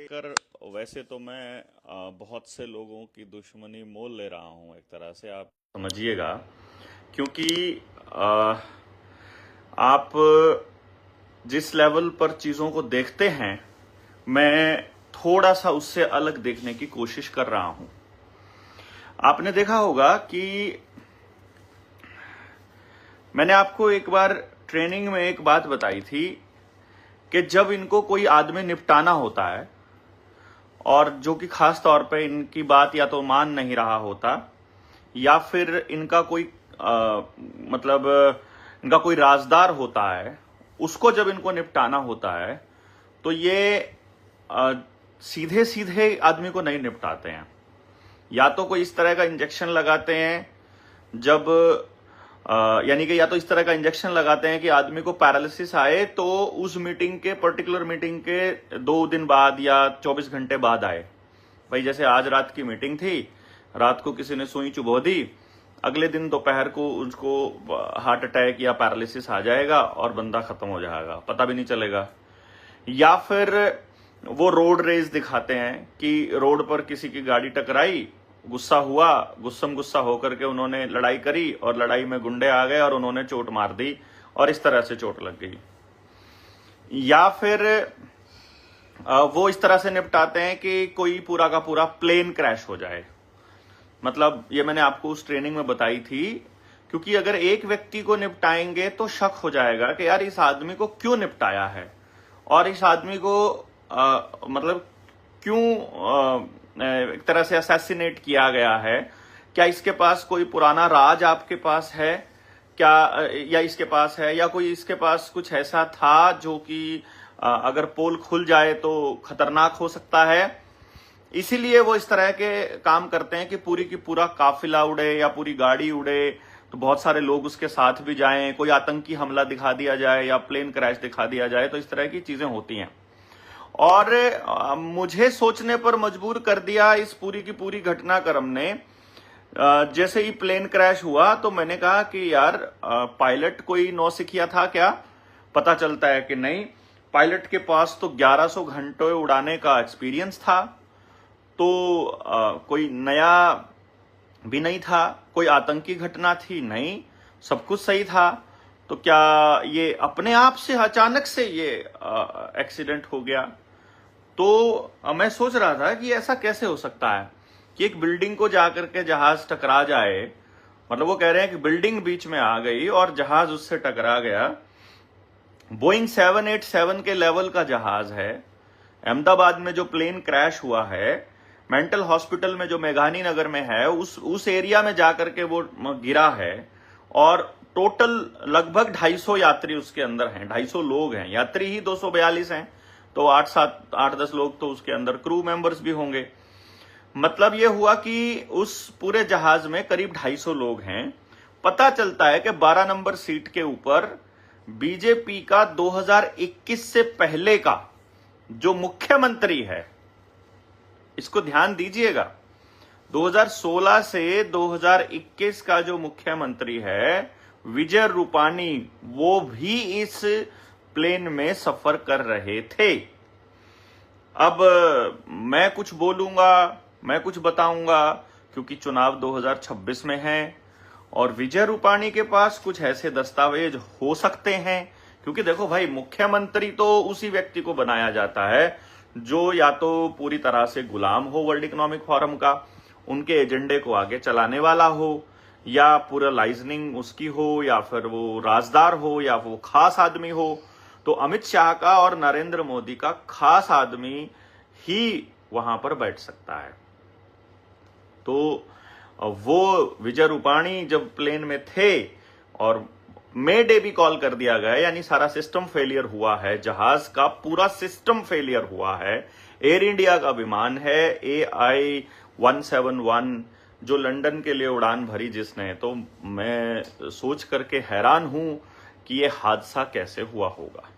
कर वैसे तो मैं बहुत से लोगों की दुश्मनी मोल ले रहा हूं, एक तरह से आप समझिएगा। क्योंकि आ, आप जिस लेवल पर चीजों को देखते हैं, मैं थोड़ा सा उससे अलग देखने की कोशिश कर रहा हूं। आपने देखा होगा कि मैंने आपको एक बार ट्रेनिंग में एक बात बताई थी कि जब इनको कोई आदमी निपटाना होता है और जो कि खास तौर पे इनकी बात या तो मान नहीं रहा होता या फिर इनका कोई मतलब इनका कोई राजदार होता है, उसको जब इनको निपटाना होता है तो ये सीधे सीधे आदमी को नहीं निपटाते हैं। या तो कोई इस तरह का इंजेक्शन लगाते हैं जब यानी कि या तो इस तरह का इंजेक्शन लगाते हैं कि आदमी को पैरालिसिस आए तो उस मीटिंग के पर्टिकुलर मीटिंग के 2 दिन बाद या 24 घंटे बाद आए। भाई जैसे आज रात की मीटिंग थी, रात को किसी ने सुई चुभो दी, अगले दिन दोपहर को उसको हार्ट अटैक या पैरालिसिस आ जाएगा और बंदा खत्म हो जाएगा, पता भी नहीं चलेगा। या फिर वो रोड रेस दिखाते हैं कि रोड पर किसी की गाड़ी टकराई, गुस्सा हुआ, गुस्सा होकर के उन्होंने लड़ाई करी और लड़ाई में गुंडे आ गए और उन्होंने चोट मार दी और इस तरह से चोट लग गई। या फिर वो इस तरह से निपटाते हैं कि कोई पूरा का पूरा प्लेन क्रैश हो जाए। मतलब ये मैंने आपको उस ट्रेनिंग में बताई थी, क्योंकि अगर एक व्यक्ति को निपटाएंगे तो शक हो जाएगा कि यार इस आदमी को क्यों निपटाया है और इस आदमी को मतलब क्यों एक तरह से असैसिनेट किया गया है। क्या इसके पास कोई पुराना राज आपके पास है क्या, या इसके पास है, या कोई इसके पास कुछ ऐसा था जो कि अगर पोल खुल जाए तो खतरनाक हो सकता है। इसीलिए वो इस तरह के काम करते हैं कि पूरी की पूरा काफिला उड़े या पूरी गाड़ी उड़े, तो बहुत सारे लोग उसके साथ भी जाएं, कोई आतंकी हमला दिखा दिया जाए या प्लेन क्रैश दिखा दिया जाए, तो इस तरह की चीजें होती हैं। और मुझे सोचने पर मजबूर कर दिया इस पूरी की पूरी घटनाक्रम ने। जैसे ही प्लेन क्रैश हुआ तो मैंने कहा कि यार पायलट कोई नौसिखिया था क्या, पता चलता है कि नहीं। पायलट के पास तो 1100 घंटे उड़ाने का एक्सपीरियंस था, तो कोई नया भी नहीं था, कोई आतंकी घटना थी नहीं, सब कुछ सही था। तो क्या ये अपने आप से अचानक से ये एक्सीडेंट हो गया? तो मैं सोच रहा था कि ऐसा कैसे हो सकता है कि एक बिल्डिंग को जाकर के जहाज टकरा जाए। मतलब वो कह रहे हैं कि बिल्डिंग बीच में आ गई और जहाज उससे टकरा गया। बोइंग 787 के लेवल का जहाज है। अहमदाबाद में जो प्लेन क्रैश हुआ है, मेंटल हॉस्पिटल में जो मेघानी नगर में है, उस एरिया में जाकर के वो गिरा है और टोटल लगभग 250 यात्री उसके अंदर हैं, 250 लोग हैं। यात्री ही 242 हैं, तो 8-10 लोग तो उसके अंदर क्रू मेंबर्स भी होंगे। मतलब ये हुआ कि उस पूरे जहाज में करीब 250 लोग हैं। पता चलता है कि 12 नंबर सीट के ऊपर बीजेपी का 2021 से पहले का जो मुख्यमंत्री है, इसको ध्यान दीजिएगा, 2016 से 2021 का जो मुख्यमंत्री है विजय रूपाणी, वो भी इस प्लेन में सफर कर रहे थे। अब मैं कुछ बोलूंगा, मैं कुछ बताऊंगा, क्योंकि चुनाव 2026 में है और विजय रूपाणी के पास कुछ ऐसे दस्तावेज हो सकते हैं। क्योंकि देखो भाई, मुख्यमंत्री तो उसी व्यक्ति को बनाया जाता है जो या तो पूरी तरह से गुलाम हो वर्ल्ड इकोनॉमिक फोरम का, उनके एजेंडे को आगे चलाने वाला हो, या पूरा लाइजनिंग उसकी हो, या फिर वो राजदार हो, या वो खास आदमी हो। तो अमित शाह का और नरेंद्र मोदी का खास आदमी ही वहां पर बैठ सकता है। तो वो विजय रूपाणी जब प्लेन में थे और मे डे भी कॉल कर दिया गया, यानी सारा सिस्टम फेलियर हुआ है, जहाज का पूरा सिस्टम फेलियर हुआ है। एयर इंडिया का विमान है AI-171 जो लंदन के लिए उड़ान भरी जिसने, तो मैं सोच करके हैरान हूं कि ये हादसा कैसे हुआ होगा।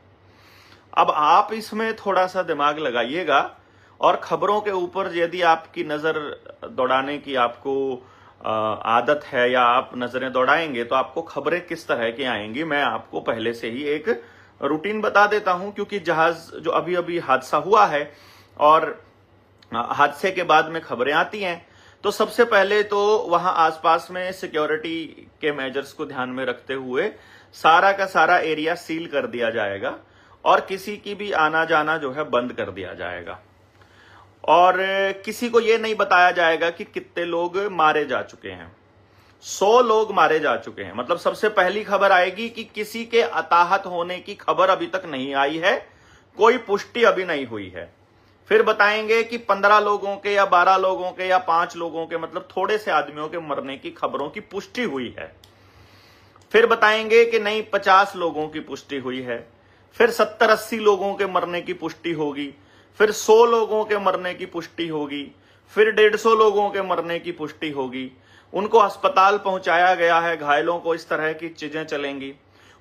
अब आप इसमें थोड़ा सा दिमाग लगाइएगा और खबरों के ऊपर यदि आपकी नजर दौड़ाने की आपको आदत है या आप नजरें दौड़ाएंगे तो आपको खबरें किस तरह की आएंगी, मैं आपको पहले से ही एक रूटीन बता देता हूं। क्योंकि जहाज जो अभी अभी हादसा हुआ है, और हादसे के बाद में खबरें आती हैं, तो सबसे पहले तो वहां आसपास में सिक्योरिटी के मेजर्स को ध्यान में रखते हुए सारा का सारा एरिया सील कर दिया जाएगा और किसी की भी आना जाना जो है बंद कर दिया जाएगा। और किसी को यह नहीं बताया जाएगा कि कितने लोग मारे जा चुके हैं। 100 लोग मारे जा चुके हैं। मतलब सबसे पहली खबर आएगी कि किसी के हताहत होने की खबर अभी तक नहीं आई है, कोई पुष्टि अभी नहीं हुई है। फिर बताएंगे कि 15 लोगों के या 12 लोगों के या 5 लोगों के, मतलब थोड़े से आदमियों के मरने की खबरों की पुष्टि हुई है। फिर बताएंगे कि नहीं 50 लोगों की पुष्टि हुई है। फिर 70-80 लोगों के मरने की पुष्टि होगी। फिर 100 लोगों के मरने की पुष्टि होगी। फिर 150 लोगों के मरने की पुष्टि होगी। उनको अस्पताल पहुंचाया गया है, घायलों को, इस तरह की चीजें चलेंगी।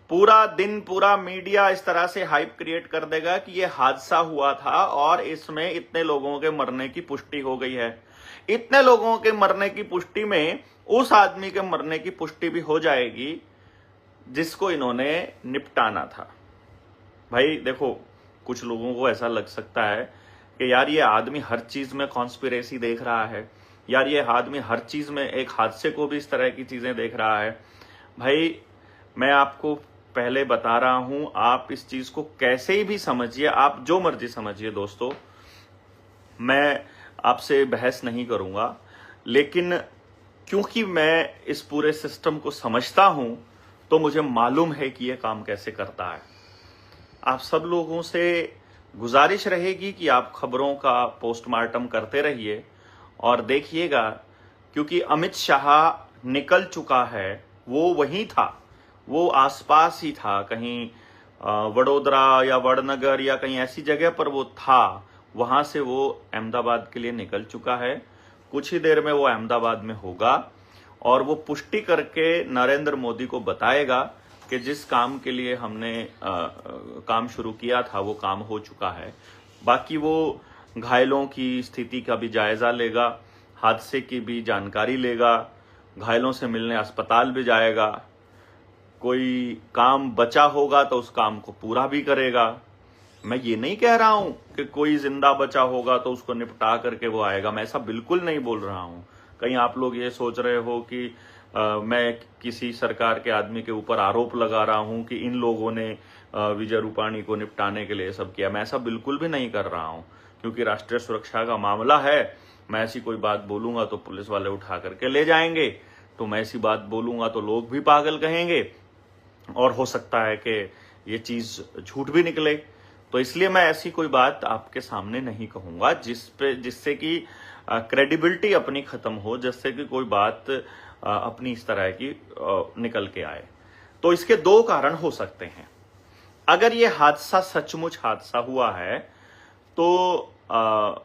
पूरा दिन पूरा मीडिया इस तरह से हाइप क्रिएट कर देगा कि यह हादसा हुआ था और इसमें इतने लोगों के मरने की पुष्टि हो गई है। इतने लोगों के मरने की पुष्टि में उस आदमी के मरने की पुष्टि भी हो जाएगी जिसको इन्होंने निपटाना था। भाई देखो, कुछ लोगों को ऐसा लग सकता है कि यार ये आदमी हर चीज में कॉन्स्पिरेसी देख रहा है, यार ये आदमी हर चीज में एक हादसे को भी इस तरह की चीजें देख रहा है। भाई मैं आपको पहले बता रहा हूं, आप इस चीज को कैसे ही भी समझिए, आप जो मर्जी समझिए दोस्तों, मैं आपसे बहस नहीं करूंगा, लेकिन क्योंकि मैं इस पूरे सिस्टम को समझता हूं तो मुझे मालूम है कि यह काम कैसे करता है। आप सब लोगों से गुजारिश रहेगी कि आप खबरों का पोस्टमार्टम करते रहिए और देखिएगा, क्योंकि अमित शाह निकल चुका है, वो वहीं था, वो आसपास ही था, कहीं वडोदरा या वडनगर या कहीं ऐसी जगह पर वो था। वहां से वो अहमदाबाद के लिए निकल चुका है। कुछ ही देर में वो अहमदाबाद में होगा और वो पुष्टि करके नरेंद्र मोदी को बताएगा कि जिस काम के लिए हमने काम शुरू किया था वो काम हो चुका है। बाकी वो घायलों की स्थिति का भी जायजा लेगा, हादसे की भी जानकारी लेगा, घायलों से मिलने अस्पताल भी जाएगा, कोई काम बचा होगा तो उस काम को पूरा भी करेगा। मैं ये नहीं कह रहा हूं कि कोई जिंदा बचा होगा तो उसको निपटा करके वो आएगा, मैं ऐसा बिल्कुल नहीं बोल रहा हूं। कहीं आप लोग ये सोच रहे हो कि मैं किसी सरकार के आदमी के ऊपर आरोप लगा रहा हूं कि इन लोगों ने विजय रूपाणी को निपटाने के लिए सब किया। मैं ऐसा बिल्कुल भी नहीं कर रहा हूं, क्योंकि राष्ट्रीय सुरक्षा का मामला है। मैं ऐसी कोई बात बोलूंगा तो पुलिस वाले उठा करके ले जाएंगे, तो मैं ऐसी बात बोलूंगा तो लोग भी पागल कहेंगे और हो सकता है कि ये चीज झूठ भी निकले। तो इसलिए मैं ऐसी कोई बात आपके सामने नहीं कहूंगा जिससे कि क्रेडिबिलिटी अपनी खत्म हो, जिससे कि कोई बात अपनी इस तरह की निकल के आए। तो इसके 2 कारण हो सकते हैं। अगर ये हादसा सचमुच हादसा हुआ है तो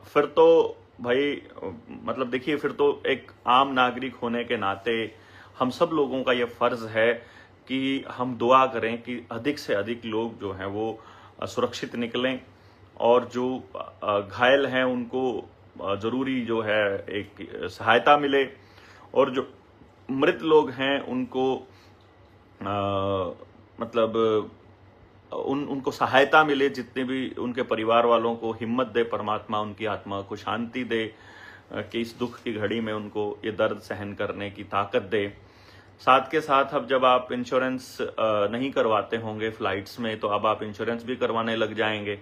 फिर तो भाई मतलब देखिए, फिर तो एक आम नागरिक होने के नाते हम सब लोगों का ये फर्ज है कि हम दुआ करें कि अधिक से अधिक लोग जो हैं वो सुरक्षित निकलें और जो घायल हैं उनको जरूरी जो है एक सहायता मिले, और जो मृत लोग हैं उनको मतलब उनको सहायता मिले, जितने भी उनके परिवार वालों को हिम्मत दे परमात्मा, उनकी आत्मा को शांति दे कि इस दुख की घड़ी में उनको ये दर्द सहन करने की ताकत दे। साथ के साथ अब जब आप इंश्योरेंस नहीं करवाते होंगे फ्लाइट्स में, तो अब आप इंश्योरेंस भी करवाने लग जाएंगे।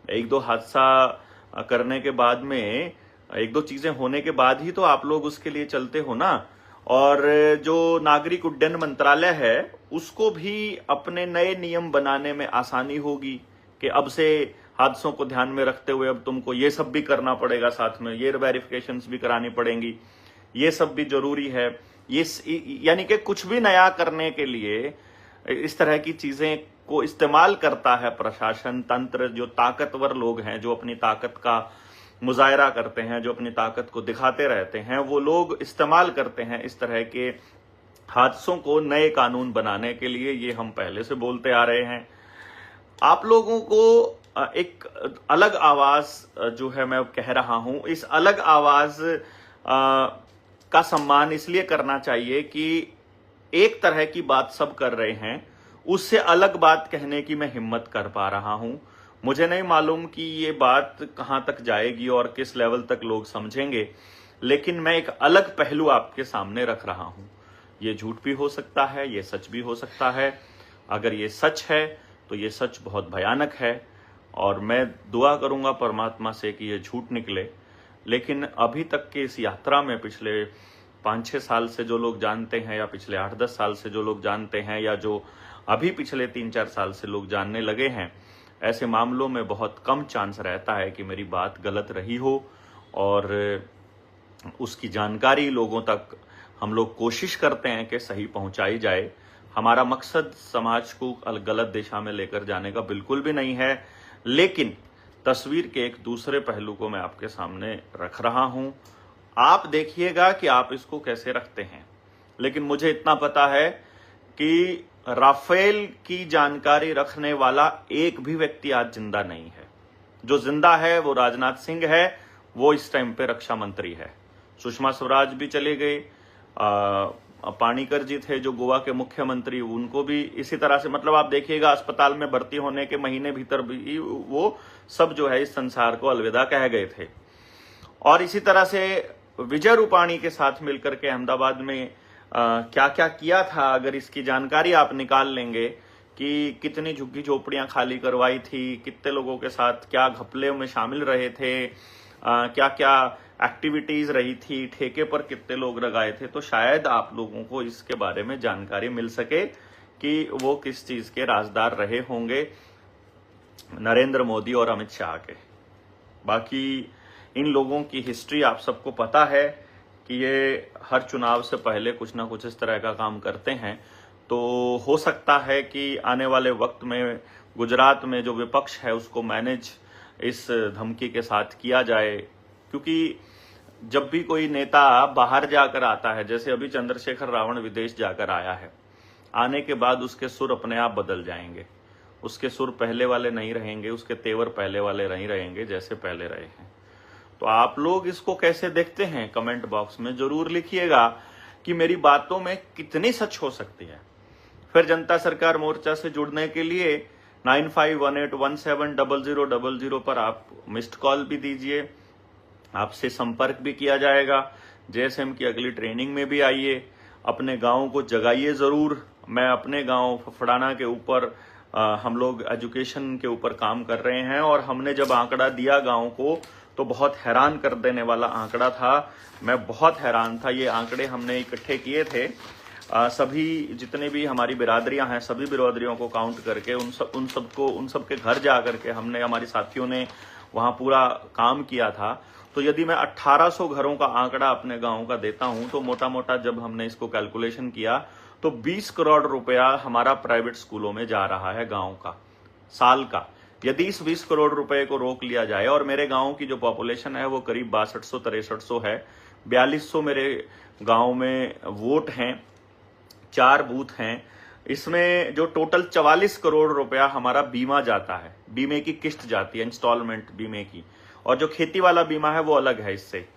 1-2 हादसा करने के बाद में, 1-2 चीजें होने के बाद ही तो आप लोग उसके लिए चलते हो ना। और जो नागरिक उड्डयन मंत्रालय है उसको भी अपने नए नियम बनाने में आसानी होगी कि अब से हादसों को ध्यान में रखते हुए अब तुमको ये सब भी करना पड़ेगा, साथ में ये वेरिफिकेशंस भी करानी पड़ेंगी, ये सब भी जरूरी है। ये यानी कि कुछ भी नया करने के लिए इस तरह की चीजें को इस्तेमाल करता है प्रशासन तंत्र। जो ताकतवर लोग हैं, जो अपनी ताकत का मुजाहरा करते हैं, जो अपनी ताकत को दिखाते रहते हैं, वो लोग इस्तेमाल करते हैं इस तरह के हादसों को नए कानून बनाने के लिए। ये हम पहले से बोलते आ रहे हैं। आप लोगों को एक अलग आवाज जो है मैं कह रहा हूं, इस अलग आवाज का सम्मान इसलिए करना चाहिए कि एक तरह की बात सब कर रहे हैं, उससे अलग बात कहने की मैं हिम्मत कर पा रहा हूं। मुझे नहीं मालूम कि ये बात कहां तक जाएगी और किस लेवल तक लोग समझेंगे, लेकिन मैं एक अलग पहलू आपके सामने रख रहा हूं। ये झूठ भी हो सकता है, ये सच भी हो सकता है। अगर ये सच है तो ये सच बहुत भयानक है और मैं दुआ करूंगा परमात्मा से कि ये झूठ निकले। लेकिन अभी तक की इस यात्रा में पिछले 5-6 साल से जो लोग जानते हैं, या पिछले 8-10 साल से जो लोग जानते हैं, या जो अभी पिछले 3-4 साल से लोग जानने लगे हैं, ऐसे मामलों में बहुत कम चांस रहता है कि मेरी बात गलत रही हो और उसकी जानकारी लोगों तक हम लोग कोशिश करते हैं कि सही पहुंचाई जाए। हमारा मकसद समाज को गलत दिशा में लेकर जाने का बिल्कुल भी नहीं है, लेकिन तस्वीर के एक दूसरे पहलू को मैं आपके सामने रख रहा हूं। आप देखिएगा कि आप इसको कैसे रखते हैं। लेकिन मुझे इतना पता है कि राफेल की जानकारी रखने वाला एक भी व्यक्ति आज जिंदा नहीं है। जो जिंदा है वो राजनाथ सिंह है, वो इस टाइम पे रक्षा मंत्री है। सुषमा स्वराज भी चले गए, पानीकर जी थे जो गोवा के मुख्यमंत्री, उनको भी इसी तरह से, मतलब आप देखिएगा अस्पताल में भर्ती होने के महीने भीतर भी वो सब जो है इस संसार को अलविदा कह गए थे। और इसी तरह से विजय रूपाणी के साथ मिलकर के अहमदाबाद में क्या क्या किया था, अगर इसकी जानकारी आप निकाल लेंगे कि कितनी झुग्गी झोपड़ियां खाली करवाई थी, कितने लोगों के साथ क्या घपले में शामिल रहे थे, क्या क्या एक्टिविटीज रही थी, ठेके पर कितने लोग लगाए थे, तो शायद आप लोगों को इसके बारे में जानकारी मिल सके कि वो किस चीज के राजदार रहे होंगे नरेंद्र मोदी और अमित शाह के। बाकी इन लोगों की हिस्ट्री आप सबको पता है कि ये हर चुनाव से पहले कुछ ना कुछ इस तरह का काम करते हैं। तो हो सकता है कि आने वाले वक्त में गुजरात में जो विपक्ष है उसको मैनेज इस धमकी के साथ किया जाए, क्योंकि जब भी कोई नेता बाहर जाकर आता है, जैसे अभी चंद्रशेखर रावण विदेश जाकर आया है, आने के बाद उसके सुर अपने आप बदल जाएंगे। उसके सुर पहले वाले नहीं रहेंगे, उसके तेवर पहले वाले नहीं रहेंगे जैसे पहले रहे हैं। तो आप लोग इसको कैसे देखते हैं, कमेंट बॉक्स में जरूर लिखिएगा कि मेरी बातों में कितनी सच हो सकती है। फिर जनता सरकार मोर्चा से जुड़ने के लिए 9518170000 पर आप मिस्ड कॉल भी दीजिए, आपसे संपर्क भी किया जाएगा। जेएसएम की अगली ट्रेनिंग में भी आइए, अपने गांव को जगाइए जरूर। मैं अपने गांव फफड़ाना के ऊपर हम लोग एजुकेशन के ऊपर काम कर रहे हैं, और हमने जब आंकड़ा दिया गांव को तो बहुत हैरान कर देने वाला आंकड़ा था। मैं बहुत हैरान था। ये आंकड़े हमने इकट्ठे किए थे, सभी जितने भी हमारी बिरादरियां हैं, सभी बिरादरियों को काउंट करके उन सब के घर जा करके हमने, हमारी साथियों ने वहां पूरा काम किया था। तो यदि मैं 1800 घरों का आंकड़ा अपने गांव का देता हूं तो मोटा मोटा जब हमने इसको कैलकुलेशन किया तो 20 करोड़ रुपया हमारा प्राइवेट स्कूलों में जा रहा है गांव का, साल का। यदि इस 20 करोड़ रुपए को रोक लिया जाए, और मेरे गांव की जो पॉपुलेशन है वो करीब 6200-6300 है, 4200 मेरे गांव में वोट हैं, 4 बूथ हैं, इसमें जो टोटल 44 करोड़ रुपया हमारा बीमा जाता है, बीमे की किस्त जाती है, इंस्टॉलमेंट बीमे की, और जो खेती वाला बीमा है वो अलग है इससे।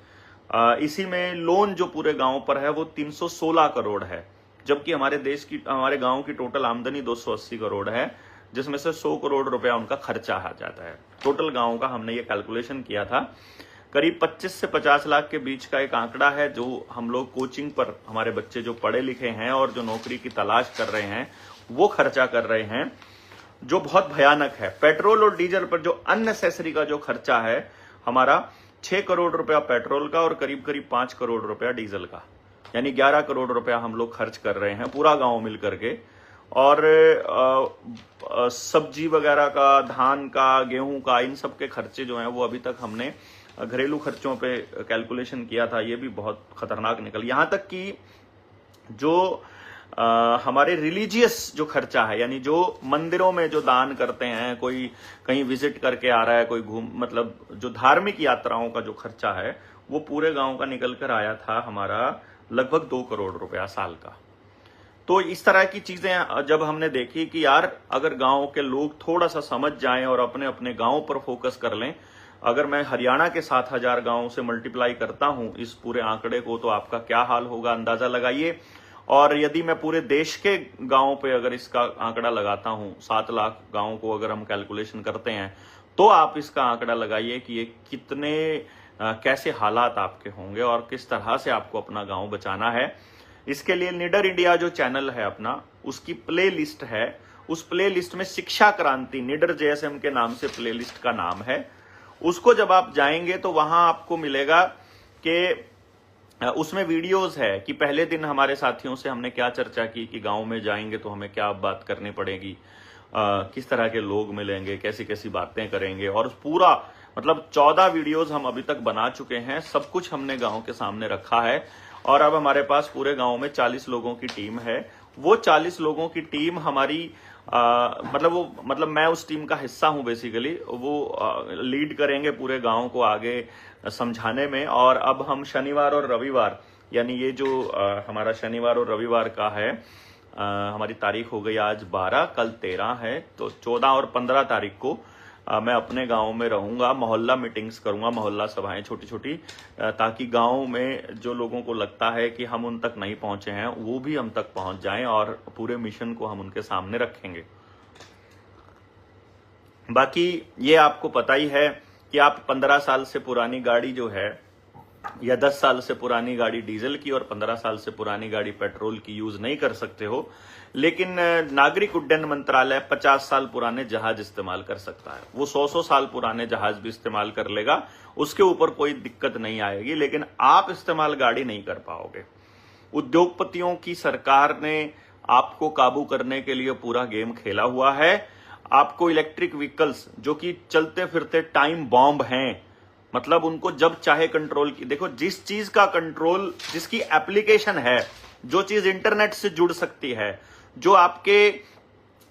इसी में लोन जो पूरे गांव पर है वो 316 करोड़ है, जबकि हमारे गांव की टोटल आमदनी 280 करोड़ है, जिसमें से 100 करोड़ रुपया उनका खर्चा आ जाता है। टोटल गांव का हमने ये कैलकुलेशन किया था, करीब 25 से 50 लाख के बीच का एक आंकड़ा है जो हम लोग कोचिंग पर, हमारे बच्चे जो पढ़े लिखे हैं और जो नौकरी की तलाश कर रहे हैं वो खर्चा कर रहे हैं, जो बहुत भयानक है। पेट्रोल और डीजल पर जो अननेसेसरी का जो खर्चा है हमारा 6 करोड़ रुपया पेट्रोल का और करीब करीब 5 करोड़ रुपया डीजल का, यानी 11 करोड़ रुपया हम लोग खर्च कर रहे हैं पूरा गांव मिल करके। और सब्जी वगैरह का, धान का, गेहूं का, इन सब के खर्चे जो हैं वो अभी तक हमने घरेलू खर्चों पे कैलकुलेशन किया था, ये भी बहुत खतरनाक निकल। यहां तक कि जो हमारे रिलीजियस जो खर्चा है, यानी जो मंदिरों में जो दान करते हैं, कोई कहीं विजिट करके आ रहा है, कोई मतलब जो धार्मिक यात्राओं का जो खर्चा है वो पूरे गांव का निकल कर आया था हमारा लगभग 2 करोड़ रुपया साल का। तो इस तरह की चीजें जब हमने देखी कि यार अगर गांव के लोग थोड़ा सा समझ जाएं और अपने अपने गांव पर फोकस कर लें, अगर मैं हरियाणा के 7000 गांवों से मल्टीप्लाई करता हूं इस पूरे आंकड़े को, तो आपका क्या हाल होगा अंदाजा लगाइए। और यदि मैं पूरे देश के गांवों पे अगर इसका आंकड़ा लगाता हूं, 7 लाख गांवों को अगर हम कैलकुलेशन करते हैं, तो आप इसका आंकड़ा लगाइए कि ये कितने कैसे हालात आपके होंगे और किस तरह से आपको अपना गांव बचाना है। इसके लिए निडर इंडिया जो चैनल है अपना, उसकी प्ले लिस्ट है। उस प्ले लिस्ट में शिक्षा क्रांति निडर JSM के नाम से प्ले लिस्ट का नाम है। उसको जब आप जाएंगे तो वहां आपको मिलेगा कि उसमें वीडियोस है कि पहले दिन हमारे साथियों से हमने क्या चर्चा की कि गांव में जाएंगे तो हमें क्या बात करनी पड़ेगी, किस तरह के लोग मिलेंगे, कैसी कैसी बातें करेंगे, और पूरा मतलब 14 वीडियोस हम अभी तक बना चुके हैं। सब कुछ हमने गांव के सामने रखा है और अब हमारे पास पूरे गांव में 40 लोगों की टीम है। वो 40 लोगों की टीम हमारी मतलब मैं उस टीम का हिस्सा हूं बेसिकली। वो लीड करेंगे पूरे गांव को आगे समझाने में। और अब हम शनिवार और रविवार, यानी ये जो हमारा शनिवार और रविवार का है, हमारी तारीख हो गई आज 12, कल 13 है, तो 14 और 15 तारीख को मैं अपने गांव में रहूंगा, मोहल्ला मीटिंग्स करूंगा, मोहल्ला सभाएं छोटी छोटी, ताकि गांव में जो लोगों को लगता है कि हम उन तक नहीं पहुंचे हैं वो भी हम तक पहुंच जाएं और पूरे मिशन को हम उनके सामने रखेंगे। बाकी ये आपको पता ही है कि आप 15 साल से पुरानी गाड़ी जो है, या 10 साल से पुरानी गाड़ी डीजल की और 15 साल से पुरानी गाड़ी पेट्रोल की यूज नहीं कर सकते हो, लेकिन नागरिक उड्डयन मंत्रालय 50 साल पुराने जहाज इस्तेमाल कर सकता है। वो 100 साल पुराने जहाज भी इस्तेमाल कर लेगा, उसके ऊपर कोई दिक्कत नहीं आएगी, लेकिन आप इस्तेमाल गाड़ी नहीं कर पाओगे। उद्योगपतियों की सरकार ने आपको काबू करने के लिए पूरा गेम खेला हुआ है। आपको इलेक्ट्रिक व्हीकल्स जो कि चलते फिरते टाइम बॉम्ब हैं, मतलब उनको जब चाहे कंट्रोल की, देखो जिस चीज का कंट्रोल, जिसकी एप्लीकेशन है, जो चीज इंटरनेट से जुड़ सकती है, जो आपके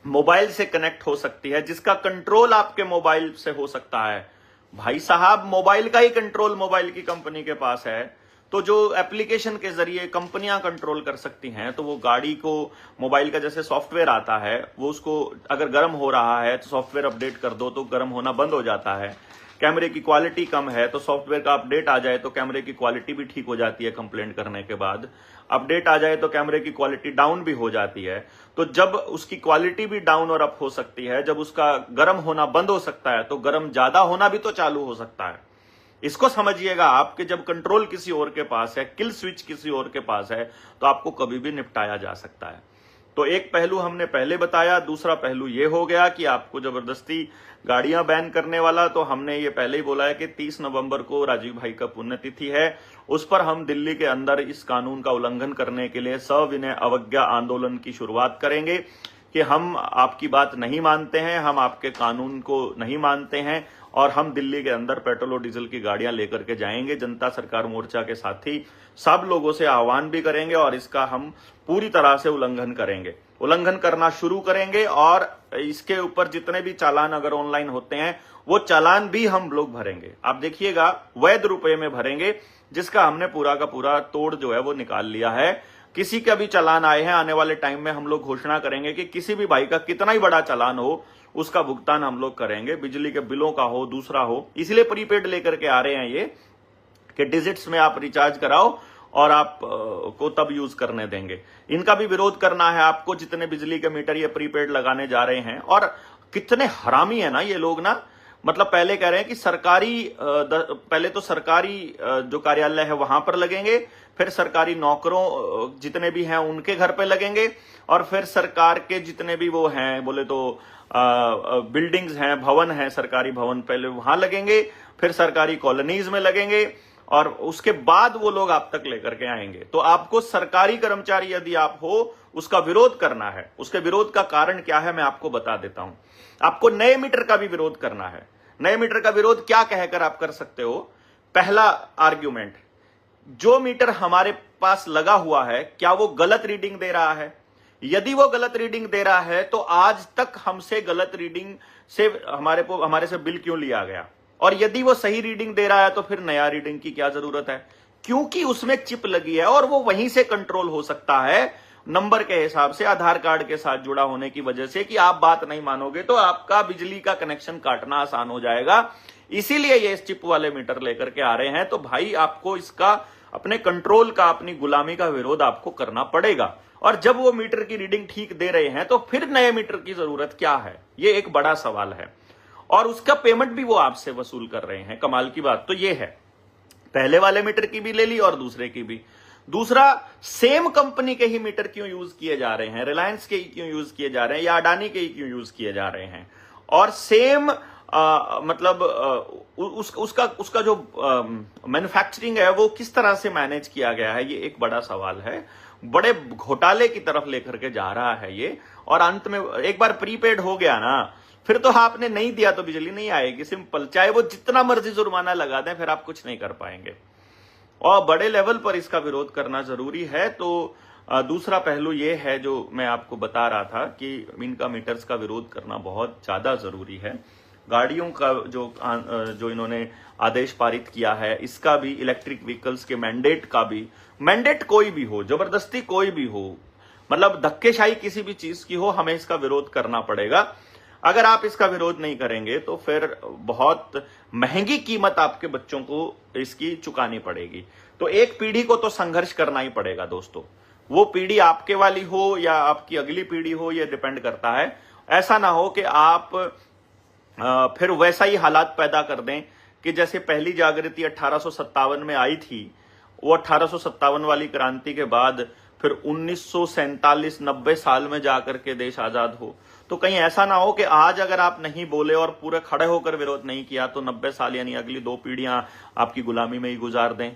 मोबाइल से कनेक्ट हो सकती है, जिसका कंट्रोल आपके मोबाइल से हो सकता है, भाई साहब मोबाइल का ही कंट्रोल मोबाइल की कंपनी के पास है, तो जो एप्लीकेशन के जरिए कंपनियां कंट्रोल कर सकती हैं, तो वो गाड़ी को, मोबाइल का जैसे सॉफ्टवेयर आता है, वो उसको अगर गर्म हो रहा है तो सॉफ्टवेयर अपडेट कर दो तो गर्म होना बंद हो जाता है। कैमरे की क्वालिटी कम है तो सॉफ्टवेयर का अपडेट आ जाए तो कैमरे की क्वालिटी भी ठीक हो जाती है कंप्लेंट करने के बाद। अपडेट आ जाए तो कैमरे की क्वालिटी डाउन भी हो जाती है। तो जब उसकी क्वालिटी भी डाउन और अप हो सकती है, जब उसका गर्म होना बंद हो सकता है, तो गर्म ज्यादा होना भी तो चालू हो सकता है। इसको समझिएगा आप कि जब कंट्रोल किसी और के पास है, किल स्विच किसी और के पास है, तो आपको कभी भी निपटाया जा सकता है। तो एक पहलू हमने पहले बताया। दूसरा पहलू ये हो गया कि आपको जबरदस्ती गाड़ियां बैन करने वाला, तो हमने ये पहले ही बोला है कि 30 नवंबर को राजीव भाई का पुण्यतिथि है। उस पर हम दिल्ली के अंदर इस कानून का उल्लंघन करने के लिए सविनय अवज्ञा आंदोलन की शुरुआत करेंगे कि हम आपकी बात नहीं मानते हैं, हम आपके कानून को नहीं मानते हैं और हम दिल्ली के अंदर पेट्रोल और डीजल की गाड़ियां लेकर के जाएंगे। जनता सरकार मोर्चा के साथी सब लोगों से आह्वान भी करेंगे और इसका हम पूरी तरह से उल्लंघन करेंगे, उल्लंघन करना शुरू करेंगे। और इसके ऊपर जितने भी चालान अगर ऑनलाइन होते हैं, वो चालान भी हम लोग भरेंगे। आप देखिएगा, वैध रुपए में भरेंगे, जिसका हमने पूरा का पूरा तोड़ जो है वो निकाल लिया है। किसी का भी चालान आए हैं, आने वाले टाइम में हम लोग घोषणा करेंगे कि किसी भी भाई का कितना ही बड़ा चालान हो, उसका भुगतान हम लोग करेंगे। बिजली के बिलों का हो, दूसरा हो, इसलिए प्रीपेड लेकर के आ रहे हैं ये कि डिजिट्स में आप रिचार्ज कराओ और आप को तब यूज करने देंगे। इनका भी विरोध करना है आपको, जितने बिजली के मीटर ये प्रीपेड लगाने जा रहे हैं। और कितने हरामी है ना ये लोग ना, मतलब पहले कह रहे हैं कि सरकारी पहले तो सरकारी जो कार्यालय है वहां पर लगेंगे, फिर सरकारी नौकरों जितने भी हैं उनके घर पे लगेंगे, और फिर सरकार के जितने भी वो हैं, बोले तो बिल्डिंग्स हैं, भवन हैं, सरकारी भवन पहले वहां लगेंगे, फिर सरकारी कॉलोनीज में लगेंगे, और उसके बाद वो लोग आप तक लेकर के आएंगे। तो आपको सरकारी कर्मचारी यदि आप हो, उसका विरोध करना है। उसके विरोध का कारण क्या है मैं आपको बता देता हूं। आपको नए मीटर का भी विरोध करना है। नए मीटर का विरोध क्या कहकर आप कर सकते हो? पहला आर्ग्यूमेंट, जो मीटर हमारे पास लगा हुआ है क्या वो गलत रीडिंग दे रहा है? यदि वो गलत रीडिंग दे रहा है तो आज तक हमसे गलत रीडिंग से हमारे से बिल क्यों लिया गया? और यदि वो सही रीडिंग दे रहा है तो फिर नया रीडिंग की क्या जरूरत है? क्योंकि उसमें चिप लगी है और वो वहीं से कंट्रोल हो सकता है नंबर के हिसाब से, आधार कार्ड के साथ जुड़ा होने की वजह से। कि आप बात नहीं मानोगे तो आपका बिजली का कनेक्शन काटना आसान हो जाएगा। इसीलिए ये इस चिप वाले मीटर लेकर के आ रहे हैं। तो भाई आपको इसका, अपने कंट्रोल का, अपनी गुलामी का विरोध आपको करना पड़ेगा। और जब वो मीटर की रीडिंग ठीक दे रहे हैं तो फिर नए मीटर की जरूरत क्या है, ये एक बड़ा सवाल है। और उसका पेमेंट भी वो आपसे वसूल कर रहे हैं। कमाल की बात तो ये है, पहले वाले मीटर की भी ले ली और दूसरे की भी। दूसरा, सेम कंपनी के ही मीटर क्यों यूज किए जा रहे हैं, रिलायंस के ही क्यों यूज किए जा रहे हैं या अडानी के ही क्यों यूज किए जा रहे हैं। और सेम मतलब उसका जो मैन्युफैक्चरिंग है वो किस तरह से मैनेज किया गया है, ये एक बड़ा सवाल है। बड़े घोटाले की तरफ लेकर के जा रहा है ये। और अंत में एक बार प्रीपेड हो गया ना, फिर तो आपने नहीं दिया तो बिजली नहीं आएगी, सिंपल। चाहे वो जितना मर्जी जुर्माना लगा दें, फिर आप कुछ नहीं कर पाएंगे। और बड़े लेवल पर इसका विरोध करना जरूरी है। तो दूसरा पहलू ये है जो मैं आपको बता रहा था कि इनका मीटर्स का विरोध करना बहुत ज्यादा जरूरी है। गाड़ियों का जो इन्होंने आदेश पारित किया है, इसका भी, इलेक्ट्रिक व्हीकल्स के मैंडेट का भी, मैंडेट कोई भी हो, जबरदस्ती कोई भी हो, मतलब धक्केशाही किसी भी चीज की हो, हमें इसका विरोध करना पड़ेगा। अगर आप इसका विरोध नहीं करेंगे तो फिर बहुत महंगी कीमत आपके बच्चों को इसकी चुकानी पड़ेगी। तो एक पीढ़ी को तो संघर्ष करना ही पड़ेगा दोस्तों। वो पीढ़ी आपके वाली हो या आपकी अगली पीढ़ी हो, ये डिपेंड करता है। ऐसा ना हो कि आप फिर वैसा ही हालात पैदा कर दें कि जैसे पहली जागृति 1857 में आई थी, वो 1857 वाली क्रांति के बाद फिर 1947-90 साल में जाकर के देश आजाद हो। तो कहीं ऐसा ना हो कि आज अगर आप नहीं बोले और पूरे खड़े होकर विरोध नहीं किया तो 90 साल यानी अगली 2 पीढ़ियां आपकी गुलामी में ही गुजार दें।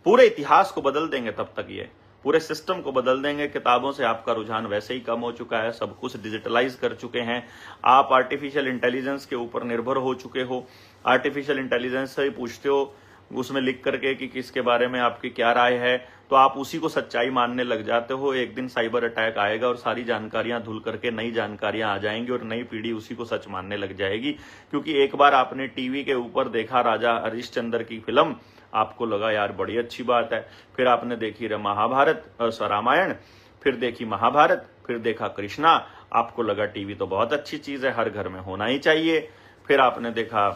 पूरे इतिहास को बदल देंगे तब तक, ये पूरे सिस्टम को बदल देंगे। किताबों से आपका रुझान वैसे ही कम हो चुका है, सब कुछ डिजिटलाइज कर चुके हैं। आप आर्टिफिशियल इंटेलिजेंस के ऊपर निर्भर हो चुके हो। आर्टिफिशियल इंटेलिजेंस से ही पूछते हो उसमें लिख करके कि किसके बारे में आपकी क्या राय है, तो आप उसी को सच्चाई मानने लग जाते हो। एक दिन साइबर अटैक आएगा और सारी जानकारियां धुल करके नई जानकारियां आ जाएंगी और नई पीढ़ी उसी को सच मानने लग जाएगी। क्योंकि एक बार आपने टीवी के ऊपर देखा राजा हरिश्चंद्र की फिल्म, आपको लगा यार बड़ी अच्छी बात है। फिर आपने देखी रामायण, फिर देखी महाभारत, फिर देखा कृष्णा, आपको लगा टीवी तो बहुत अच्छी चीज है, हर घर में होना ही चाहिए। फिर आपने देखा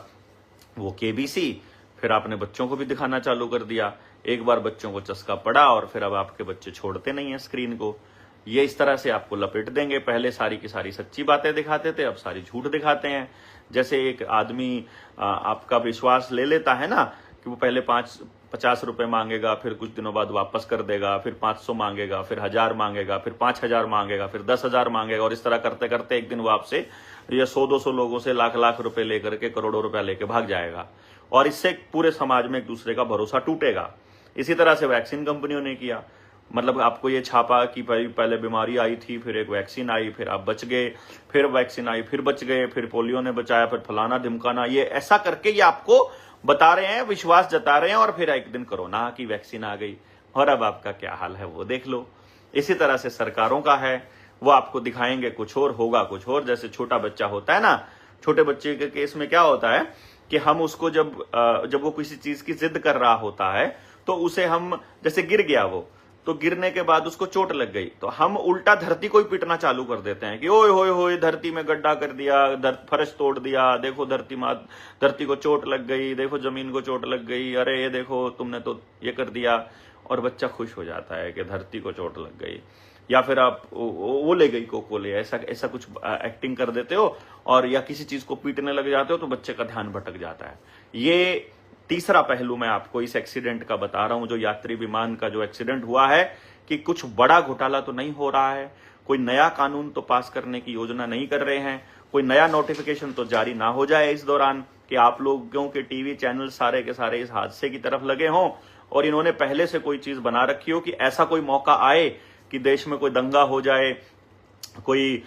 वो केबीसी, फिर आपने बच्चों को भी दिखाना चालू कर दिया। एक बार बच्चों को चस्का पड़ा और फिर अब आपके बच्चे छोड़ते नहीं है स्क्रीन को। ये इस तरह से आपको लपेट देंगे। पहले सारी की सारी सच्ची बातें दिखाते थे, अब सारी झूठ दिखाते हैं। जैसे एक आदमी आपका विश्वास ले लेता है ना कि वो पहले 50 रुपए मांगेगा, फिर कुछ दिनों बाद वापस कर देगा, फिर 500 मांगेगा, फिर 1000 मांगेगा, फिर 5000 मांगेगा, फिर 10,000 मांगेगा, और इस तरह करते करते एक दिन वो आपसे ये 100-200 लोगों से लाख रुपए लेकर के, करोड़ों रुपया लेके भाग जाएगा। और इससे पूरे समाज में एक दूसरे का भरोसा टूटेगा। इसी तरह से वैक्सीन कंपनियों ने किया। मतलब आपको ये छापा कि पहले बीमारी आई थी, फिर एक वैक्सीन आई, फिर आप बच गए, फिर वैक्सीन आई, फिर बच गए, फिर पोलियो ने बचाया, फिर फलाना ढिमकाना, ये ऐसा करके ये आपको बता रहे हैं, विश्वास जता रहे हैं, और फिर एक दिन कोरोना की वैक्सीन आ गई और अब आपका क्या हाल है वो देख लो। इसी तरह से सरकारों का है, वो आपको दिखाएंगे कुछ और, होगा कुछ और। जैसे छोटा बच्चा होता है ना, छोटे बच्चे के केस में क्या होता है कि हम उसको जब वो किसी चीज की जिद कर रहा होता है तो उसे हम, जैसे गिर गया वो, तो गिरने के बाद उसको चोट लग गई तो हम उल्टा धरती को ही पीटना चालू कर देते हैं कि ओए होए होए धरती में गड्ढा कर दिया, फर्श तोड़ दिया, देखो धरती को चोट लग गई, देखो जमीन को चोट लग गई, अरे ये देखो तुमने तो ये कर दिया। और बच्चा खुश हो जाता है कि धरती को चोट लग गई। या फिर आप वो ले गई कोको, ऐसा कुछ एक्टिंग कर देते हो, और या किसी चीज को पीटने लग जाते हो तो बच्चे का ध्यान भटक जाता है। ये तीसरा पहलू मैं आपको इस एक्सीडेंट का बता रहा हूं, जो यात्री विमान का जो एक्सीडेंट हुआ है, कि कुछ बड़ा घोटाला तो नहीं हो रहा है, कोई नया कानून तो पास करने की योजना नहीं कर रहे हैं, कोई नया नोटिफिकेशन तो जारी ना हो जाए इस दौरान कि आप लोगों के टीवी चैनल सारे के सारे इस हादसे की तरफ लगे हों और इन्होंने पहले से कोई चीज बना रखी हो कि ऐसा कोई मौका आए कि देश में कोई दंगा हो जाए, कोई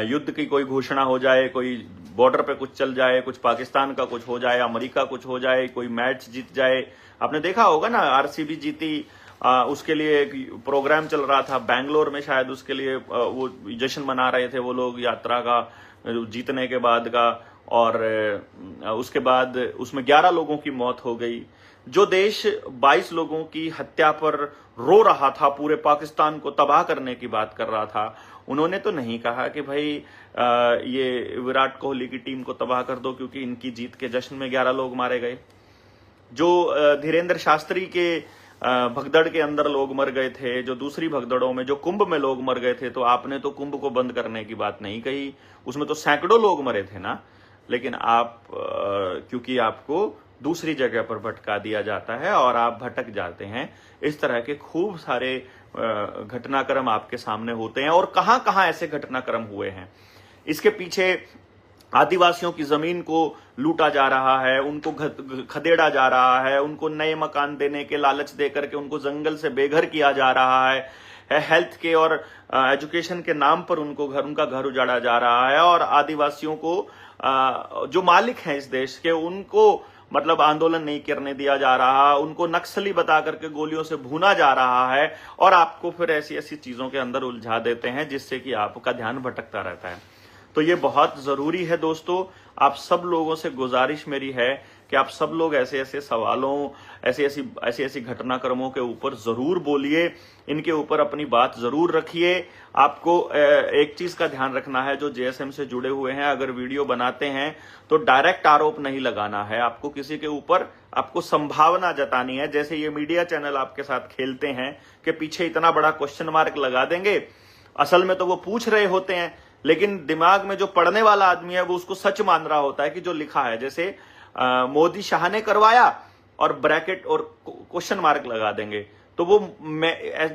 युद्ध की कोई घोषणा हो जाए, कोई बॉर्डर पे कुछ चल जाए, कुछ पाकिस्तान का कुछ हो जाए, अमेरिका कुछ हो जाए, कोई मैच जीत जाए। आपने देखा होगा ना, आरसीबी जीती, उसके लिए एक प्रोग्राम चल रहा था बैंगलोर में, शायद उसके लिए वो जश्न मना रहे थे वो लोग यात्रा का, जीतने के बाद का। और उसके बाद उसमें 11 लोगों की मौत हो गई। जो देश 22 लोगों की हत्या पर रो रहा था, पूरे पाकिस्तान को तबाह करने की बात कर रहा था, उन्होंने तो नहीं कहा कि भाई ये विराट कोहली की टीम को तबाह कर दो क्योंकि इनकी जीत के जश्न में 11 लोग मारे गए। जो धीरेन्द्र शास्त्री के भगदड़ के अंदर लोग मर गए थे, जो दूसरी भगदड़ों में, जो कुंभ में लोग मर गए थे, तो आपने तो कुंभ को बंद करने की बात नहीं कही, उसमें तो सैकड़ों लोग मरे थे ना। लेकिन आप क्योंकि आपको दूसरी जगह पर भटका दिया जाता है और आप भटक जाते हैं, इस तरह के खूब सारे घटनाक्रम आपके सामने होते हैं। और कहां कहां ऐसे घटनाक्रम हुए हैं, इसके पीछे आदिवासियों की जमीन को लूटा जा रहा है, उनको खदेड़ा जा रहा है, उनको नए मकान देने के लालच देकर के उनको जंगल से बेघर किया जा रहा है, हेल्थ के और एजुकेशन के नाम पर उनका घर उजाड़ा जा रहा है, और आदिवासियों को जो मालिक हैं इस देश के, उनको मतलब आंदोलन नहीं करने दिया जा रहा, उनको नक्सली बता करके गोलियों से भूना जा रहा है, और आपको फिर ऐसी ऐसी चीजों के अंदर उलझा देते हैं जिससे कि आपका ध्यान भटकता रहता है। तो ये बहुत जरूरी है दोस्तों, आप सब लोगों से गुजारिश मेरी है कि आप सब लोग ऐसे ऐसे सवालों, ऐसी ऐसी घटनाक्रमों के ऊपर जरूर बोलिए, इनके ऊपर अपनी बात जरूर रखिए। आपको एक चीज का ध्यान रखना है, जो जेएसएम से जुड़े हुए हैं, अगर वीडियो बनाते हैं तो डायरेक्ट आरोप नहीं लगाना है, आपको किसी के ऊपर आपको संभावना जतानी है। जैसे ये मीडिया चैनल आपके साथ खेलते हैं कि पीछे इतना बड़ा क्वेश्चन मार्क लगा देंगे, असल में तो वो पूछ रहे होते हैं, लेकिन दिमाग में जो पढ़ने वाला आदमी है वो उसको सच मान रहा होता है कि जो लिखा है, जैसे मोदी शाह ने करवाया और ब्रैकेट और क्वेश्चन मार्क लगा देंगे। तो वो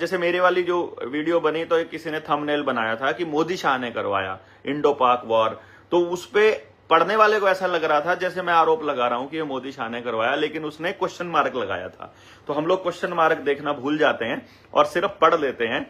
जैसे मेरे वाली जो वीडियो बनी तो किसी ने थंबनेल बनाया था कि मोदी शाह ने करवाया इंडो पाक वॉर, तो उस पे पढ़ने वाले को ऐसा लग रहा था जैसे मैं आरोप लगा रहा हूं कि ये मोदी शाह ने करवाया, लेकिन उसने क्वेश्चन मार्क लगाया था। तो हम लोग क्वेश्चन मार्क देखना भूल जाते हैं और सिर्फ पढ़ लेते हैं।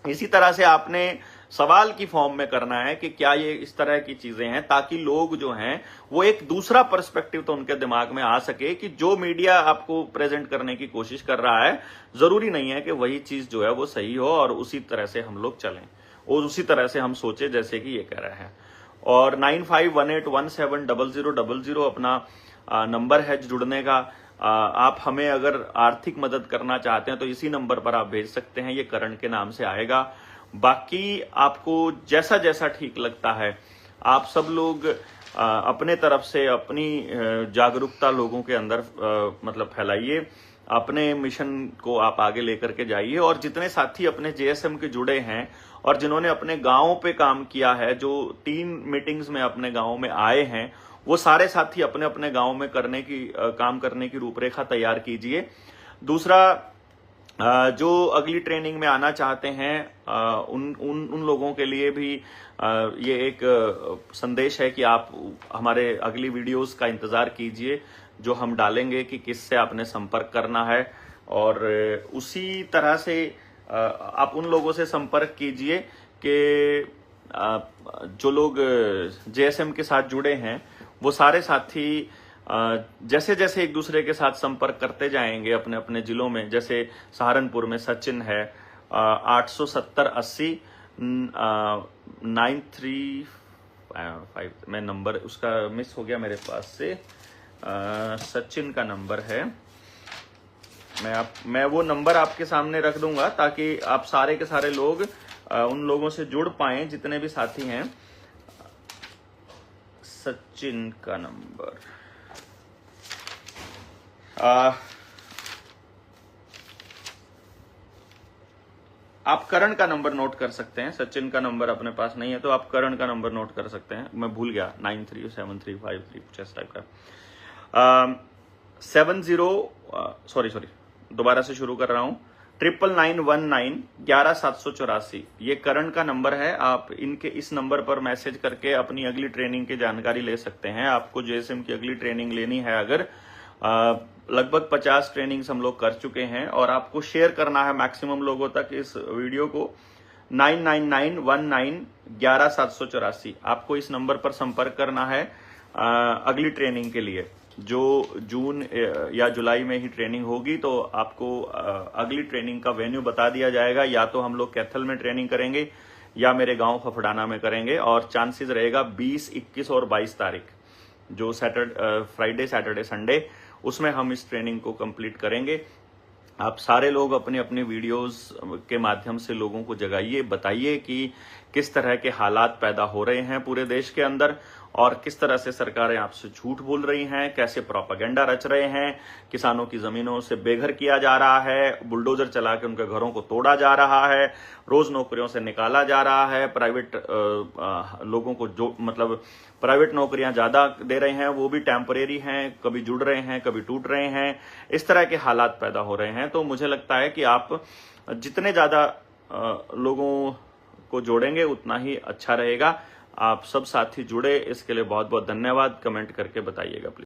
इसी तरह से आपने सवाल की फॉर्म में करना है कि क्या ये इस तरह की चीजें हैं, ताकि लोग जो हैं वो एक दूसरा पर्सपेक्टिव तो उनके दिमाग में आ सके कि जो मीडिया आपको प्रेजेंट करने की कोशिश कर रहा है, जरूरी नहीं है कि वही चीज जो है वो सही हो और उसी तरह से हम लोग चलें और उसी तरह से हम सोचे जैसे कि ये कह रहे हैं। और 9518170000 अपना नंबर है जुड़ने का। आप हमें अगर आर्थिक मदद करना चाहते हैं तो इसी नंबर पर आप भेज सकते हैं, ये करण के नाम से आएगा। बाकी आपको जैसा जैसा ठीक लगता है, आप सब लोग अपने तरफ से अपनी जागरूकता लोगों के अंदर मतलब फैलाइए, अपने मिशन को आप आगे लेकर के जाइए। और जितने साथी अपने जेएसएम के जुड़े हैं और जिन्होंने अपने गांव पे काम किया है, जो 3 मीटिंग्स में अपने गांव में आए हैं, वो सारे साथी अपने अपने गांव में काम करने की रूपरेखा तैयार कीजिए। दूसरा, जो अगली ट्रेनिंग में आना चाहते हैं उन लोगों के लिए भी ये एक संदेश है कि आप हमारे अगली वीडियोस का इंतजार कीजिए, जो हम डालेंगे कि किससे आपने संपर्क करना है। और उसी तरह से आप उन लोगों से संपर्क कीजिए कि जो लोग जेएसएम के साथ जुड़े हैं, वो सारे साथी जैसे जैसे एक दूसरे के साथ संपर्क करते जाएंगे अपने अपने जिलों में, जैसे सहारनपुर में सचिन है 87080 935, मैं नंबर उसका मिस हो गया मेरे पास से, सचिन का नंबर है, मैं वो नंबर आपके सामने रख दूंगा ताकि आप सारे के सारे लोग उन लोगों से जुड़ पाएं जितने भी साथी हैं। सचिन का नंबर आप करण का नंबर नोट कर सकते हैं। सचिन का नंबर अपने पास नहीं है तो आप करण का नंबर नोट कर सकते हैं, मैं भूल गया, 937353 कुछ इस टाइप का। 70 दोबारा से शुरू कर रहा हूं, 9991911784 ये करण का नंबर है। आप इनके इस नंबर पर मैसेज करके अपनी अगली ट्रेनिंग की जानकारी ले सकते हैं। आपको जेएसएम की अगली ट्रेनिंग लेनी है अगर, लगभग 50 ट्रेनिंग्स हम लोग कर चुके हैं और आपको शेयर करना है मैक्सिमम लोगों तक इस वीडियो को। 9991911784 आपको इस नंबर पर संपर्क करना है अगली ट्रेनिंग के लिए, जो जून या जुलाई में ही ट्रेनिंग होगी। तो आपको अगली ट्रेनिंग का वेन्यू बता दिया जाएगा, या तो हम लोग कैथल में ट्रेनिंग करेंगे या मेरे गांव फफड़ाना में करेंगे। और चांसेस रहेगा 20, 21 और 22 तारीख, जो फ्राइडे, सैटरडे, संडे, उसमें हम इस ट्रेनिंग को कंप्लीट करेंगे। आप सारे लोग अपने अपने वीडियोस के माध्यम से लोगों को जगाइए, बताइए कि किस तरह के हालात पैदा हो रहे हैं पूरे देश के अंदर। और किस तरह से सरकारें आपसे झूठ बोल रही हैं, कैसे प्रोपेगेंडा रच रहे हैं, किसानों की जमीनों से बेघर किया जा रहा है, बुलडोजर चला के उनके घरों को तोड़ा जा रहा है, रोज नौकरियों से निकाला जा रहा है, प्राइवेट लोगों को जो मतलब प्राइवेट नौकरियां ज्यादा दे रहे हैं, वो भी टेम्परेरी हैं, कभी जुड़ रहे हैं, कभी टूट रहे हैं, इस तरह के हालात पैदा हो रहे हैं। तो मुझे लगता है कि आप जितने ज्यादा लोगों को जोड़ेंगे उतना ही अच्छा रहेगा। आप सब साथी जुड़े, इसके लिए बहुत बहुत धन्यवाद। कमेंट करके बताइएगा प्लीज।